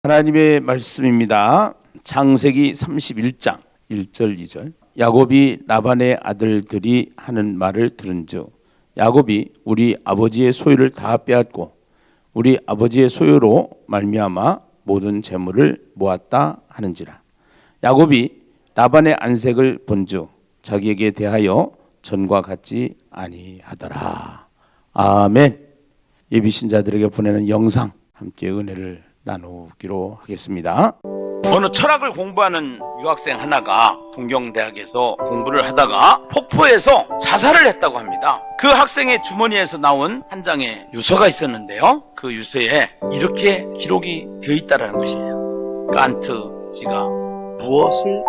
하나님의 말씀입니다. 창세기 31장 1절 2절. 야곱이 라반의 아들들이 하는 말을 들은즉 야곱이 우리 아버지의 소유를 다 빼앗고 우리 아버지의 소유로 말미암아 모든 재물을 모았다 하는지라. 야곱이 라반의 안색을 본즉 자기에게 대하여 전과 같지 아니하더라. 아멘. 예비 신자들에게 보내는 영상 함께 은혜를 나누기로 하겠습니다. 어느 철학을 공부하는 유학생 하나가 동경대학에서 공부를 하다가 폭포에서 자살을 했다고 합니다. 그 학생의 주머니에서 나온 한 장의 유서가 있었는데요. 그 유서에 이렇게 기록이 되어 있다는 것이에요. 칸트지가 무엇을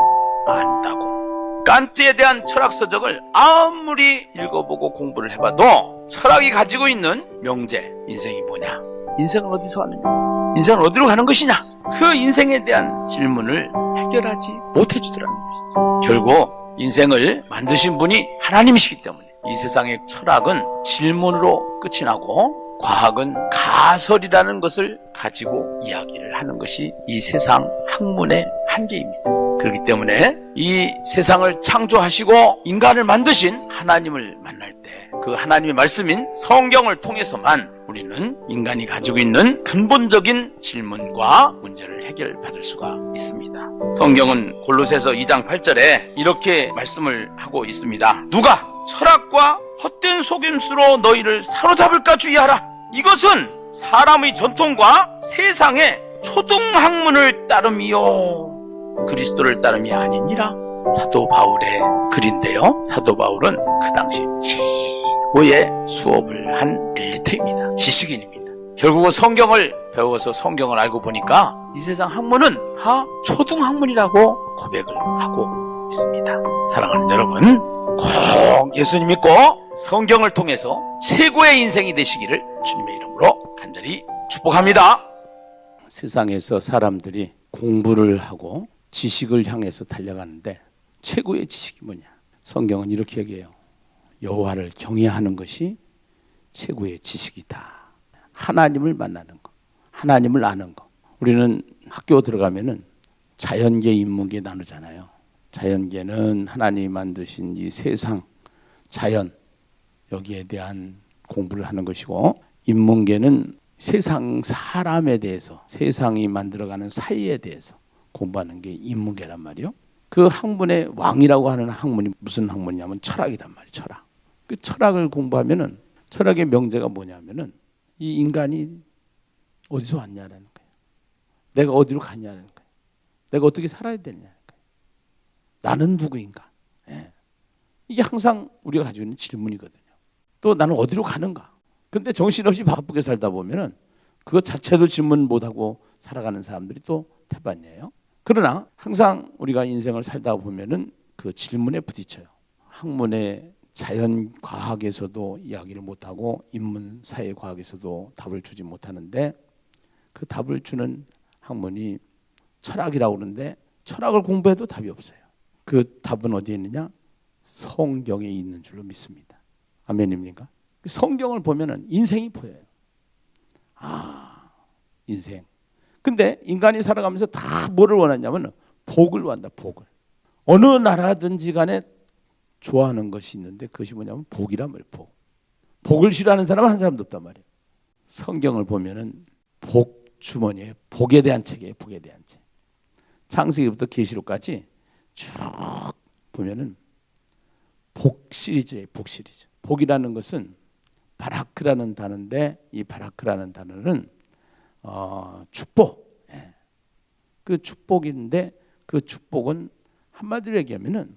안다고. 칸트에 대한 철학 서적을 아무리 읽어보고 공부를 해봐도 철학이 가지고 있는 명제, 인생이 뭐냐? 인생은 어디서 왔느냐? 인생은 어디로 가는 것이냐? 그 인생에 대한 질문을 해결하지 못해주더라는 것이죠. 결국 인생을 만드신 분이 하나님이시기 때문에 이 세상의 철학은 질문으로 끝이 나고 과학은 가설이라는 것을 가지고 이야기를 하는 것이 이 세상 학문의 한계입니다. 그렇기 때문에 이 세상을 창조하시고 인간을 만드신 하나님을 만날 때 그 하나님의 말씀인 성경을 통해서만 우리는 인간이 가지고 있는 근본적인 질문과 문제를 해결받을 수가 있습니다. 성경은 골로새서 2장 8절에 이렇게 말씀을 하고 있습니다. 누가 철학과 헛된 속임수로 너희를 사로잡을까 주의하라. 이것은 사람의 전통과 세상의 초등학문을 따름이요 그리스도를 따름이 아니니라. 사도 바울의 글인데요. 사도 바울은 그 당시 최고의 수업을 한 엘리트입니다. 지식인입니다. 결국은 성경을 배워서 성경을 알고 보니까 이 세상 학문은 다 초등학문이라고 고백을 하고 있습니다. 사랑하는 여러분, 꼭 예수님 믿고 성경을 통해서 최고의 인생이 되시기를 주님의 이름으로 간절히 축복합니다. 세상에서 사람들이 공부를 하고 지식을 향해서 달려가는데 최고의 지식이 뭐냐? 성경은 이렇게 얘기해요. 여호와를 경외하는 것이 최고의 지식이다. 하나님을 만나는 것, 하나님을 아는 것. 우리는 학교 들어가면은 자연계, 인문계 나누잖아요. 자연계는 하나님이 만드신 이 세상, 자연, 여기에 대한 공부를 하는 것이고, 인문계는 세상 사람에 대해서, 세상이 만들어가는 사회에 대해서 공부하는 게 인문계란 말이에요. 그 학문의 왕이라고 하는 학문이 무슨 학문이냐면 철학이란 말이에요. 철학. 그 철학을 공부하면은 철학의 명제가 뭐냐면은 이 인간이 어디서 왔냐라는 거예요. 내가 어디로 가냐라는 거예요. 내가 어떻게 살아야 되냐는 거예요. 나는 누구인가? 예. 이게 항상 우리가 가지고 있는 질문이거든요. 또 나는 어디로 가는가? 근데 정신없이 바쁘게 살다 보면은 그것 자체도 질문 못하고 살아가는 사람들이 또 대반이에요. 그러나 항상 우리가 인생을 살다 보면은 그 질문에 부딪혀요. 학문의 자연과학에서도 이야기를 못하고 인문 사회과학에서도 답을 주지 못하는데 그 답을 주는 학문이 철학이라고 그러는데 철학을 공부해도 답이 없어요. 그 답은 어디에 있느냐? 성경에 있는 줄로 믿습니다. 아멘입니까? 성경을 보면은 인생이 보여요. 아, 인생. 근데 인간이 살아가면서 다 뭐를 원하냐면 복을 원한다. 복을. 어느 나라든지 간에 좋아하는 것이 있는데 그것이 뭐냐면 복이란 말이에요. 복. 복을 싫어하는 사람은 한 사람도 없단 말이에요. 성경을 보면은 복 주머니에 복에 대한 책이에요. 복에 대한 책. 창세기부터 계시록까지 쭉 보면은 복 시리즈예요. 복 시리즈. 복이라는 것은 바라크라는 단어인데 이 바라크라는 단어는 축복. 예. 그 축복인데 그 축복은 한마디로 얘기하면은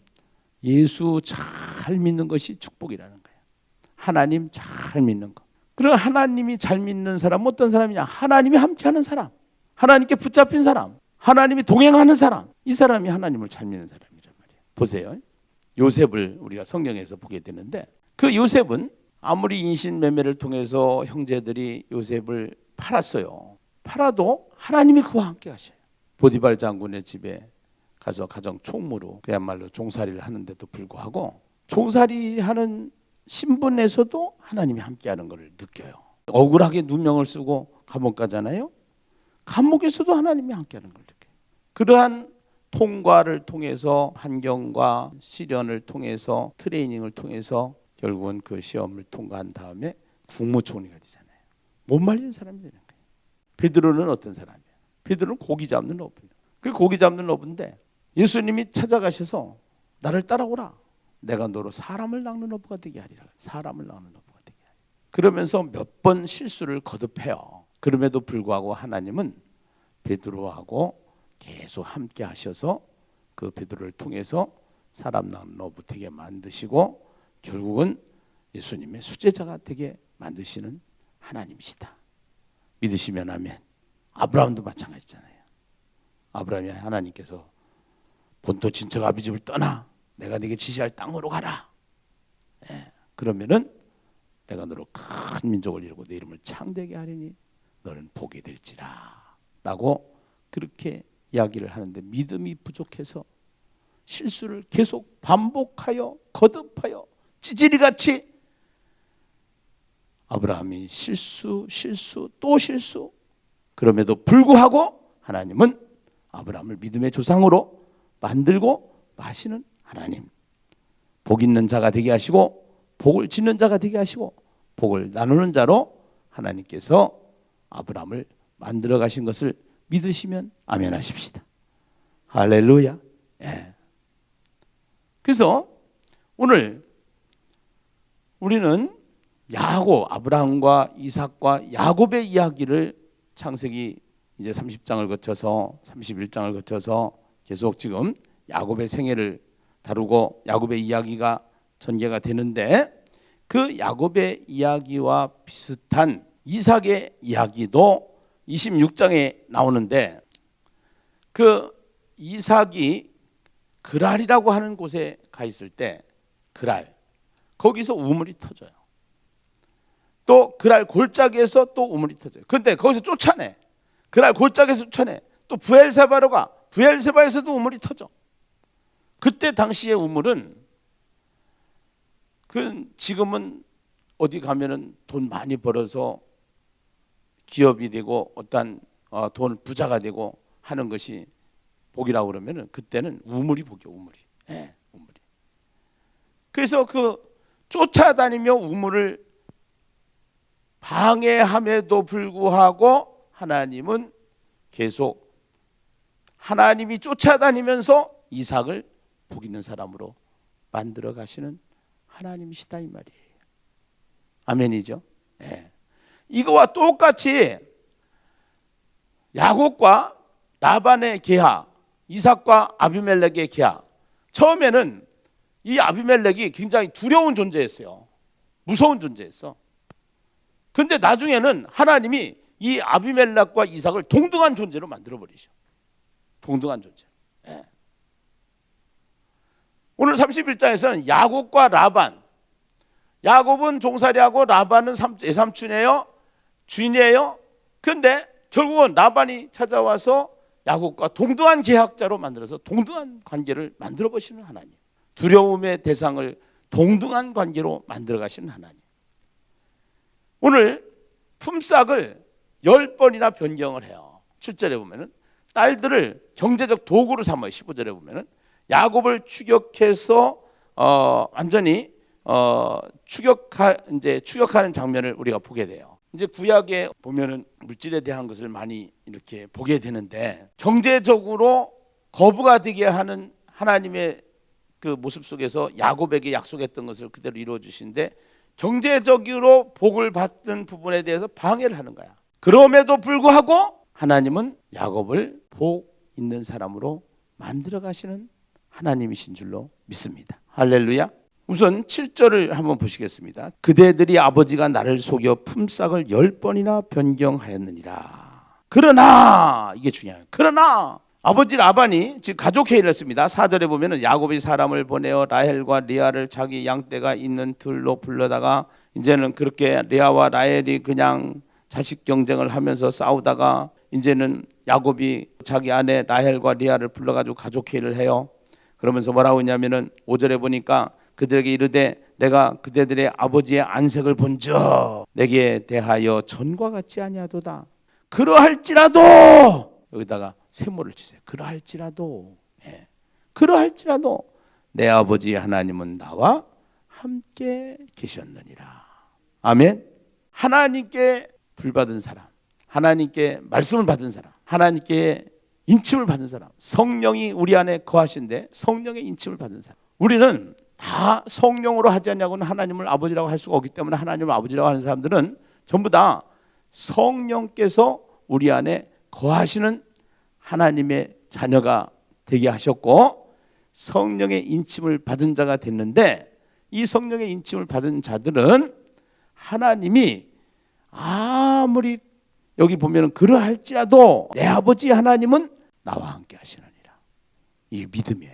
예수 잘 믿는 것이 축복이라는 거예요. 하나님 잘 믿는 거. 그리고 하나님이 잘 믿는 사람은 어떤 사람이냐? 하나님이 함께하는 사람, 하나님께 붙잡힌 사람, 하나님이 동행하는 사람. 이 사람이 하나님을 잘 믿는 사람이란 말이에요. 보세요. 요셉을 우리가 성경에서 보게 되는데 그 요셉은 아무리 인신매매를 통해서 형제들이 요셉을 팔았어요. 팔아도 하나님이 그와 함께 하셔요. 보디발 장군의 집에 가서 가정 총무로 그야말로 종살이를 하는데도 불구하고 종살이하는 신분에서도 하나님이 함께하는 것을 느껴요. 억울하게 누명을 쓰고 감옥 가잖아요. 감옥에서도 하나님이 함께하는 걸 느껴요. 그러한 통과를 통해서, 환경과 시련을 통해서, 트레이닝을 통해서 결국은 그 시험을 통과한 다음에 국무총리가 되잖아요. 못 말리는 사람이 되는 거예요. 베드로는 어떤 사람이에요? 베드로는 고기 잡는 어부예요. 그 고기 잡는 어부인데 예수님이 찾아가셔서 나를 따라오라. 내가 너로 사람을 낚는 어부가 되게 하리라. 사람을 낚는 어부가 되게 하리라. 그러면서 몇 번 실수를 거듭해요. 그럼에도 불구하고 하나님은 베드로하고 계속 함께 하셔서 그 베드로를 통해서 사람 낚는 어부 되게 만드시고 결국은 예수님의 수제자가 되게 만드시는 하나님이시다. 믿으시면 아멘. 아브라함도 마찬가지잖아요. 아브라함이 하나님께서 본토 친척 아비 집을 떠나 내가 네게 지시할 땅으로 가라. 그러면은 내가 너로 큰 민족을 이루고 내 이름을 창대하게 하리니 너는 복이 될지라 라고 그렇게 이야기를 하는데 믿음이 부족해서 실수를 계속 반복하여 거듭하여 찌질이같이 아브라함이 실수 또 실수. 그럼에도 불구하고 하나님은 아브라함을 믿음의 조상으로 만들고 마시는 하나님. 복 있는 자가 되게 하시고 복을 짓는 자가 되게 하시고 복을 나누는 자로 하나님께서 아브라함을 만들어 가신 것을 믿으시면 아멘 하십시다. 할렐루야. 예. 그래서 오늘 우리는 야곱, 아브라함과 이삭과 야곱의 이야기를 창세기 이제 30장을 거쳐서 31장을 거쳐서 계속 지금 야곱의 생애를 다루고 야곱의 이야기가 전개가 되는데 그 야곱의 이야기와 비슷한 이삭의 이야기도 26장에 나오는데 그 이삭이 그랄이라고 하는 곳에 가 있을 때 그랄 거기서 우물이 터져요. 또 그랄 골짜기에서 또 우물이 터져요. 그런데 거기서 쫓아내. 그랄 골짜기에서 쫓아내. 또 브엘세바로 가. 브엘세바에서도 우물이 터져. 그때 당시의 우물은 그 지금은 어디 가면은 돈 많이 벌어서 기업이 되고 어떤 돈 부자가 되고 하는 것이 복이라고 그러면은 그때는 우물이 복이요. 우물이. 예, 우물이. 그래서 그 쫓아다니며 우물을 방해함에도 불구하고 하나님은 계속 하나님이 쫓아다니면서 이삭을 복 있는 사람으로 만들어 가시는 하나님이시다 이 말이에요. 아멘이죠? 네. 이거와 똑같이 야곱과 라반의 계하, 이삭과 아비멜렉의 계하. 처음에는 이 아비멜렉이 굉장히 두려운 존재였어요. 무서운 존재였어. 근데 나중에는 하나님이 이 아비멜렉과 이삭을 동등한 존재로 만들어버리죠. 동등한 존재. 네. 오늘 31장에서는 야곱과 라반. 야곱은 종살이하고 라반은 외삼촌이에요. 주인이에요. 그런데 결국은 라반이 찾아와서 야곱과 동등한 계약자로 만들어서 동등한 관계를 만들어 보시는 하나님. 두려움의 대상을 동등한 관계로 만들어 가시는 하나님. 오늘 품삯을 10번이나 변경을 해요. 7절에 보면은 딸들을 경제적 도구로 삼아요. 15절에 보면은 야곱을 추격해서 완전히 추격하는 장면을 우리가 보게 돼요. 이제 구약에 보면은 물질에 대한 것을 많이 이렇게 보게 되는데 경제적으로 거부가 되게 하는 하나님의 그 모습 속에서 야곱에게 약속했던 것을 그대로 이루어 주신데 경제적으로 복을 받는 부분에 대해서 방해를 하는 거야. 그럼에도 불구하고 하나님은 야곱을 복 있는 사람으로 만들어 가시는 하나님이신 줄로 믿습니다. 할렐루야. 우선 7절을 한번 보시겠습니다. 그대들이 아버지가 나를 속여 품삯을 10번이나 변경하였느니라. 그러나 이게 중요해요. 그러나 아버지 라반이 지금 가족 회의를 했습니다. 4절에 보면은 야곱이 사람을 보내어 라헬과 레아를 자기 양떼가 있는 들로 불러다가 이제는 그렇게 레아와 라헬이 그냥 자식 경쟁을 하면서 싸우다가 이제는 야곱이 자기 아내 라헬과 레아를 불러가지고 가족 회의를 해요. 그러면서 뭐라고 했냐면은 5절에 보니까 그들에게 이르되 내가 그대들의 아버지의 안색을 본즉 내게 대하여 전과 같지 아니하도다. 그러할지라도 여기다가 세모를 치세요. 그러할지라도, 예. 그러할지라도 내 아버지 하나님은 나와 함께 계셨느니라. 아멘. 하나님께 불받은 사람, 하나님께 말씀을 받은 사람, 하나님께 인침을 받은 사람, 성령이 우리 안에 거하신데 성령의 인침을 받은 사람. 우리는 다 성령으로 하지 않냐고는 하나님을 아버지라고 할 수가 없기 때문에 하나님을 아버지라고 하는 사람들은 전부 다 성령께서 우리 안에 거하시는 하나님의 자녀가 되게 하셨고 성령의 인침을 받은 자가 됐는데, 이 성령의 인침을 받은 자들은 하나님이 아무리 여기 보면 그러할지라도 내 아버지 하나님은 나와 함께 하시느니라. 이게 믿음이에요.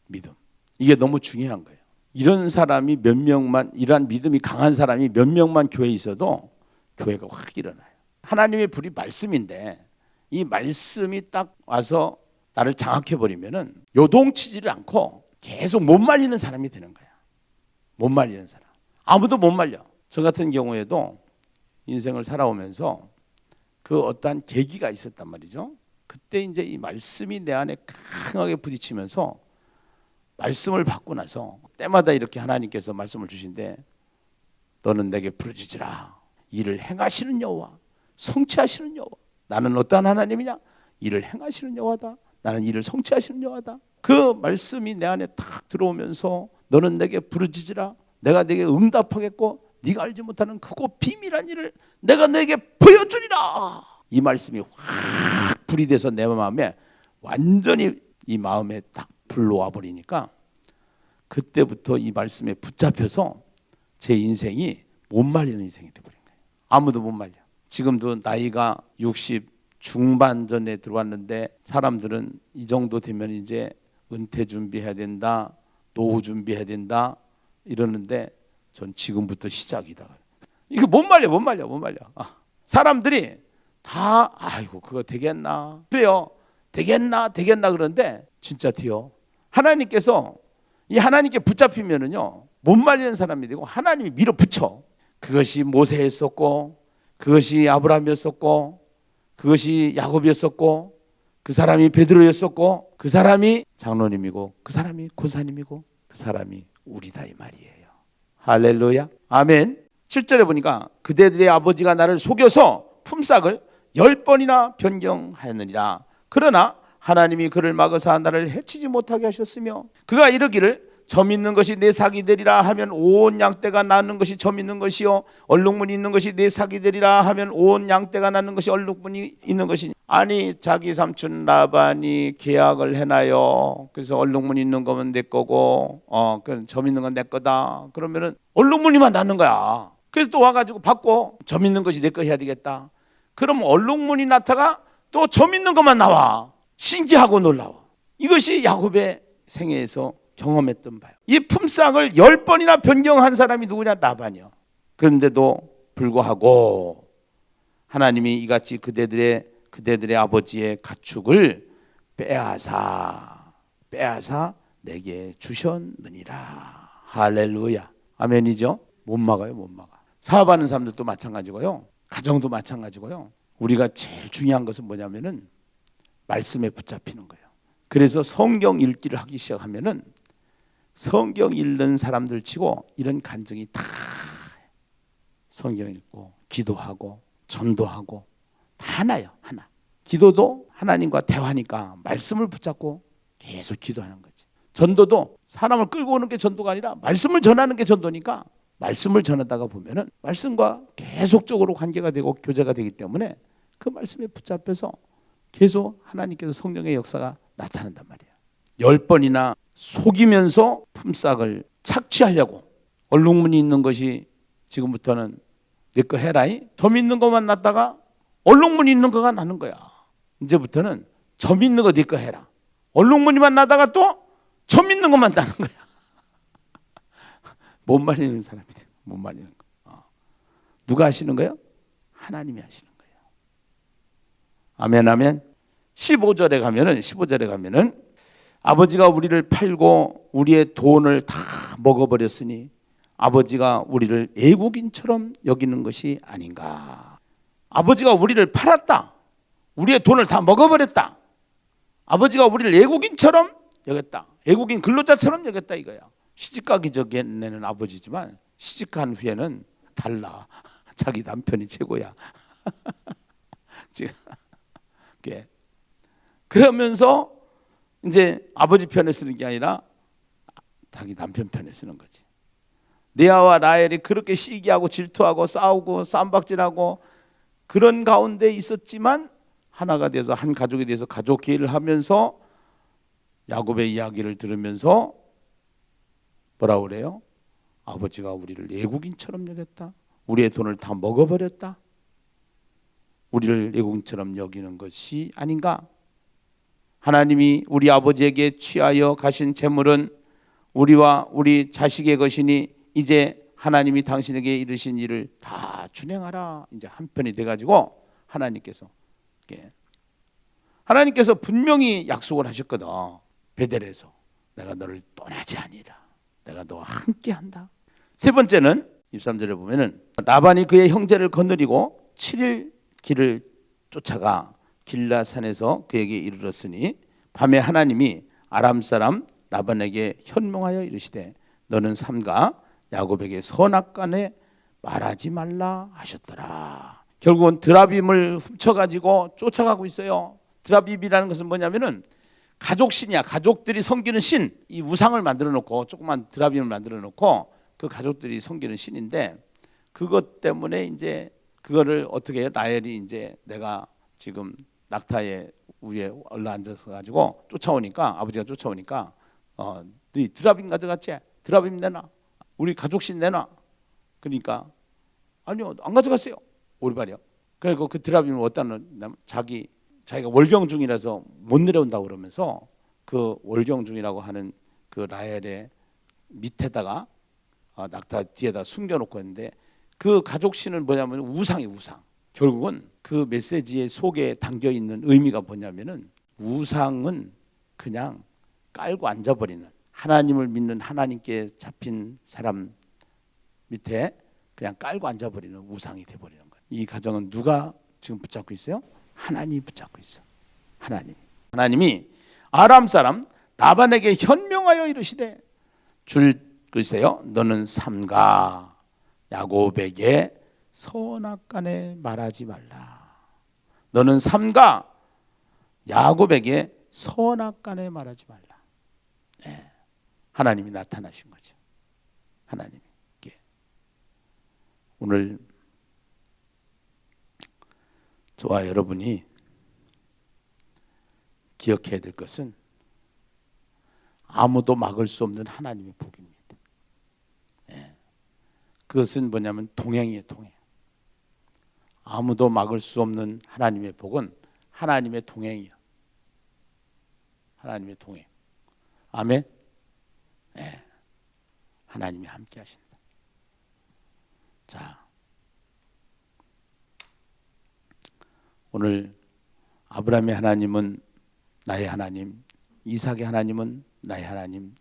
믿음. 이게 너무 중요한 거예요. 이런 사람이 몇 명만, 이러한 믿음이 강한 사람이 몇 명만 교회에 있어도 교회가 확 일어나요. 하나님의 불이 말씀인데 이 말씀이 딱 와서 나를 장악해버리면은 요동치지를 않고 계속 못 말리는 사람이 되는 거야. 못 말리는 사람. 아무도 못 말려. 저 같은 경우에도 인생을 살아오면서 그 어떠한 계기가 있었단 말이죠. 그때 이제 이 말씀이 내 안에 강하게 부딪히면서 말씀을 받고 나서 때마다 이렇게 하나님께서 말씀을 주신데, 너는 내게 부르짖으라. 일을 행하시는 여호와, 성취하시는 여호와. 나는 어떠한 하나님이냐? 일을 행하시는 여호와다. 나는 일을 성취하시는 여호와다. 그 말씀이 내 안에 탁 들어오면서 너는 내게 부르짖으라. 내가 내게 응답하겠고 네가 알지 못하는 크고 비밀한 일을 내가 너에게 보여주리라. 이 말씀이 확 불이 돼서 내 마음에 완전히 이 마음에 딱 불러와 버리니까 그때부터 이 말씀에 붙잡혀서 제 인생이 못 말리는 인생이 돼버린 거예요. 아무도 못 말려. 지금도 나이가 60 중반 전에 들어왔는데 사람들은 이 정도 되면 이제 은퇴 준비해야 된다, 노후 준비해야 된다 이러는데 전 지금부터 시작이다. 이거 못 말려. 사람들이 다 아이고 그거 되겠나? 그래요. 되겠나 그런데 진짜 돼요. 하나님께서 이 하나님께 붙잡히면은요 못 말리는 사람이 되고 하나님이 밀어붙여. 그것이 모세였었고, 그것이 아브라함이었었고, 그것이 야곱이었었고, 그 사람이 베드로였었고, 그 사람이 장로님이고, 그 사람이 권사님이고, 그 사람이 우리다 이 말이에요. 할렐루야. 아멘. 7절에 보니까 그대들의 아버지가 나를 속여서 품삯을 10번이나 변경하였느니라. 그러나 하나님이 그를 막으사 나를 해치지 못하게 하셨으며, 그가 이르기를 점 있는 것이 내 삭이 되리라 하면 온 양떼가 낳는 것이 점 있는 것이요, 얼룩무늬 있는 것이 내 삭이 되리라 하면 온 양떼가 낳는 것이 얼룩무늬 있는 것이니. 아니 자기 삼촌 라반이 계약을 해놔요. 그래서 얼룩무늬 있는 거면 내 거고 점 있는 건 내 거다. 그러면은 얼룩무늬만 낳는 거야. 그래서 또 와가지고 받고 점 있는 것이 내 거 해야 되겠다. 그럼 얼룩무늬 낳다가 또 점 있는 것만 나와. 신기하고 놀라워. 이것이 야곱의 생애에서 경험했던 바요. 이 품삯을 10번이나 변경한 사람이 누구냐? 라반이요. 그런데도 불구하고 하나님이 이같이 그대들의 아버지의 가축을 빼앗아 내게 주셨느니라. 할렐루야. 아멘이죠. 못 막아요. 사업하는 사람들도 마찬가지고요. 가정도 마찬가지고요. 우리가 제일 중요한 것은 뭐냐면은 말씀에 붙잡히는 거예요. 그래서 성경 읽기를 하기 시작하면은 성경 읽는 사람들 치고 이런 간증이 다 성경 읽고 기도하고 전도하고 다 하나요. 하나. 기도도 하나님과 대화니까 말씀을 붙잡고 계속 기도하는 거지. 전도도 사람을 끌고 오는 게 전도가 아니라 말씀을 전하는 게 전도니까 말씀을 전하다가 보면은 말씀과 계속적으로 관계가 되고 교제가 되기 때문에 그 말씀에 붙잡혀서 계속 하나님께서 성령의 역사가 나타난단 말이에요. 10번이나 속이면서 품삯을 착취하려고 얼룩무늬 있는 것이 지금부터는 내 거 해라이. 점 있는 것만 놨다가 얼룩무늬 있는 거가 나는 거야. 이제부터는 점 있는 거 네 거 해라. 얼룩무늬만 나다가 또 점 있는 것만 나는 거야. 못 말리는 사람이 돼. 못 말리는 거. 누가 하시는 거예요? 하나님이 하시는 거예요. 아멘 아멘. 15절에 가면은 아버지가 우리를 팔고 우리의 돈을 다 먹어버렸으니 아버지가 우리를 애국인처럼 여기는 것이 아닌가. 아버지가 우리를 팔았다. 우리의 돈을 다 먹어버렸다. 아버지가 우리를 애국인처럼 여겼다. 애국인 근로자처럼 여겼다 이거야. 시집가기 전에는 아버지지만 시집간 후에는 달라. 자기 남편이 최고야. 그러면서 이제 아버지 편에 쓰는 게 아니라 자기 남편 편에 쓰는 거지. 레아와 라헬이 그렇게 시기하고 질투하고 싸우고 쌈박질하고 그런 가운데 있었지만 하나가 돼서 한 가족이 돼서 가족 계획을 하면서 야곱의 이야기를 들으면서 뭐라고 그래요? 아버지가 우리를 애국인처럼 여겼다. 우리의 돈을 다 먹어버렸다. 우리를 애국인처럼 여기는 것이 아닌가? 하나님이 우리 아버지에게 취하여 가신 재물은 우리와 우리 자식의 것이니 이제 하나님이 당신에게 이르신 일을 다 준행하라. 이제 한편이 돼가지고 하나님께서 분명히 약속을 하셨거든. 베델에서 내가 너를 떠나지 아니라 내가 너와 함께한다. 세 번째는 23절에 보면은 라반이 그의 형제를 거느리고 7일 길을 쫓아가 길라산에서 그에게 이르렀으니 밤에 하나님이 아람 사람 라반에게 현명하여 이르시되 너는 삼가 야곱에게 선악간에 말하지 말라 하셨더라. 결국은 드라빔을 훔쳐가지고 쫓아가고 있어요. 드라빔이라는 것은 뭐냐면은 가족신이야. 가족들이 섬기는 신. 이 우상을 만들어 놓고 조그만 드라빔을 만들어 놓고 그 가족들이 섬기는 신인데 그것 때문에 이제 그거를 어떻게 해요? 라헬이 이제 내가 지금 낙타의 위에 올라앉아서 가지고 쫓아오니까 아버지가 쫓아오니까 너희 드라빔 가져갔지? 드라빔 내놔. 우리 가족신 내놔. 그러니까 아니요 안 가져갔어요. 오리발이요. 그리고 그 드라빔을 어디다 넣냐면 자기가 월경 중이라서 못 내려온다고 그러면서 그 월경 중이라고 하는 그 라헬의 밑에다가 낙타 뒤에다 숨겨놓고 했는데 그 가족신은 뭐냐면 우상이 우상. 결국은 그 메시지의 속에 담겨있는 의미가 뭐냐면은 우상은 그냥 깔고 앉아버리는 하나님을 믿는 하나님께 잡힌 사람 밑에 그냥 깔고 앉아버리는 우상이 돼버리는 거예요. 이 가정은 누가 지금 붙잡고 있어요? 하나님이 붙잡고 있어. 하나님이 아람 사람 라반에게 현명하여 이르시되 줄 글쎄요 너는 삼가 야곱에게 선악간에 말하지 말라. 너는 삼가 야곱에게 선악간에 말하지 말라. 네. 하나님이 나타나신 거죠. 하나님이 오늘 저와 여러분이 기억해야 될 것은 아무도 막을 수 없는 하나님의 복입니다. 예. 그것은 뭐냐면 동행이에요. 동행. 아무도 막을 수 없는 하나님의 복은 하나님의 동행이에요. 하나님의 동행. 아멘. 예. 하나님이 함께 하신다. 자, 오늘 아브라함의 하나님은 나의 하나님, 이삭의 하나님은 나의 하나님,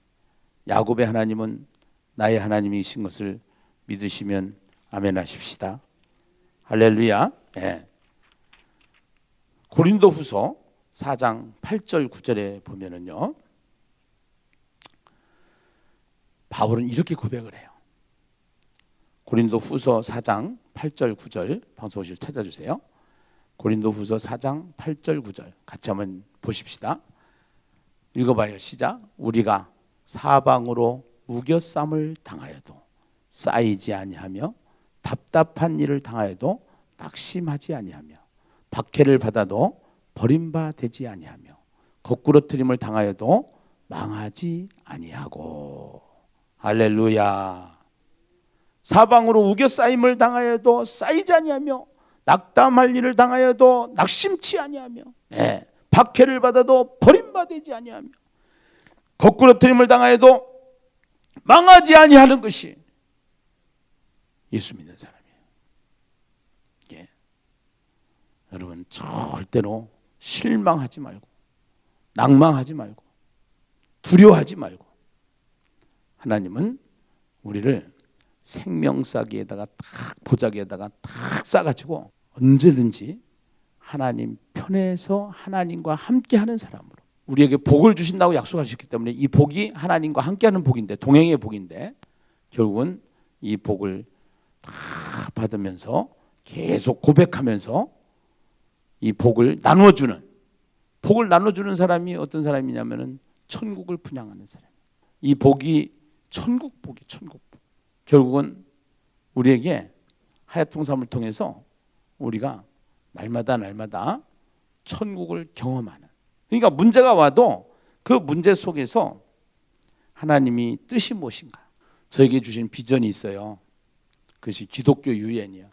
야곱의 하나님은 나의 하나님이신 것을 믿으시면 아멘 하십시다. 할렐루야. 네. 고린도후서 4장 8절 9절에 보면은요. 바울은 이렇게 고백을 해요. 고린도후서 4장 8절 9절 방송실 찾아주세요. 고린도후서 4장 8절 9절 같이 한번 보십시다. 읽어봐요. 시작. 우리가 사방으로 우겨쌈을 당하여도 쌓이지 아니하며 답답한 일을 당하여도 낙심하지 아니하며 박해를 받아도 버림받지 아니하며 거꾸러뜨림을 당하여도 망하지 아니하고. 할렐루야. 사방으로 우겨싸임을 당하여도 쌓이지 아니하며 낙담할 일을 당하여도 낙심치 아니하며 박해를 받아도 버림받지 아니하며 거꾸러뜨림을 당하여도 망하지 아니하는 것이 예수 믿는 사람이에요. 여러분 절대로 실망하지 말고 낭망하지 말고 두려워하지 말고 하나님은 우리를 생명싸기에다가 딱 보자기에다가 딱 싸가지고 언제든지 하나님 편에서 하나님과 함께하는 사람으로 우리에게 복을 주신다고 약속하셨기 때문에 이 복이 하나님과 함께하는 복인데 동행의 복인데 결국은 이 복을 다 받으면서 계속 고백하면서 이 복을 나눠주는 사람이 어떤 사람이냐면은 천국을 분양하는 사람. 이 복이 천국 복이 천국 복. 결국은 우리에게 하야통삼을 통해서 우리가 날마다 천국을 경험하는. 그러니까 문제가 와도 그 문제 속에서 하나님이 뜻이 무엇인가? 저에게 주신 비전이 있어요. 그것이 기독교 유엔이야.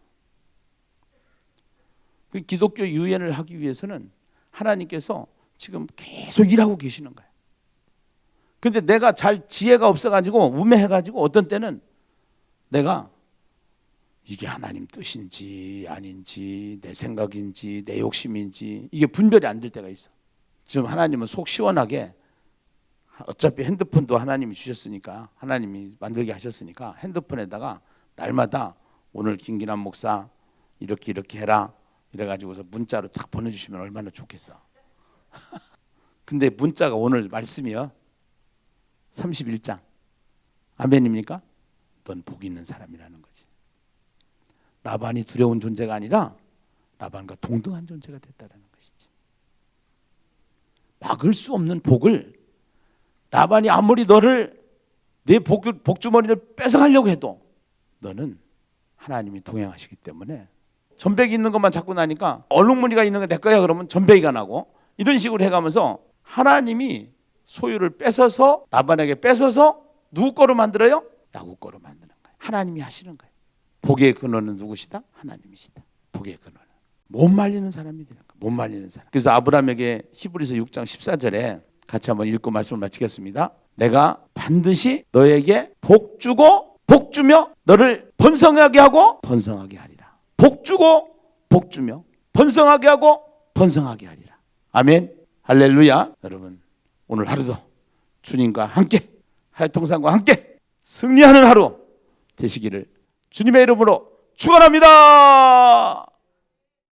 그 기독교 유엔을 하기 위해서는 하나님께서 지금 계속 일하고 계시는 거예요. 근데 내가 잘 지혜가 없어가지고 우매해가지고 어떤 때는 내가 이게 하나님 뜻인지 아닌지 내 생각인지 내 욕심인지 이게 분별이 안 될 때가 있어. 지금 하나님은 속 시원하게 어차피 핸드폰도 하나님이 주셨으니까 하나님이 만들게 하셨으니까 핸드폰에다가 날마다 오늘 김기남 목사 이렇게 해라 이래가지고서 문자로 딱 보내주시면 얼마나 좋겠어. 근데 문자가 오늘 말씀이요 31장 아멘입니까? 넌 복 있는 사람이라는 거지. 라반이 두려운 존재가 아니라 라반과 동등한 존재가 됐다는 것이지. 막을 수 없는 복을 라반이 아무리 너를 내 복주머니를 뺏어가려고 해도 너는 하나님이 동행하시기 때문에 전백이 있는 것만 잡고 나니까 얼룩무늬가 있는 게 내 거야 그러면 전백이가 나고 이런 식으로 해가면서 하나님이 소유를 뺏어서 라반에게 뺏어서 누구 거로 만들어요? 야곱 거로 만드는 거예요. 하나님이 하시는 거예요. 복의 근원은 누구시다? 하나님이시다. 복의 근원은 못 말리는 사람이 되는 거예요. 못 말리는 사람. 그래서 아브라함에게 히브리서 6장 14절에 같이 한번 읽고 말씀을 마치겠습니다. 내가 반드시 너에게 복 주고 복 주며 너를 번성하게 하고 번성하게 하리라. 복 주고 복 주며 번성하게 하고 번성하게 하리라. 아멘. 할렐루야. 여러분 오늘 하루도 주님과 함께 하야통상과 함께 승리하는 하루 되시기를 주님의 이름으로 축원합니다.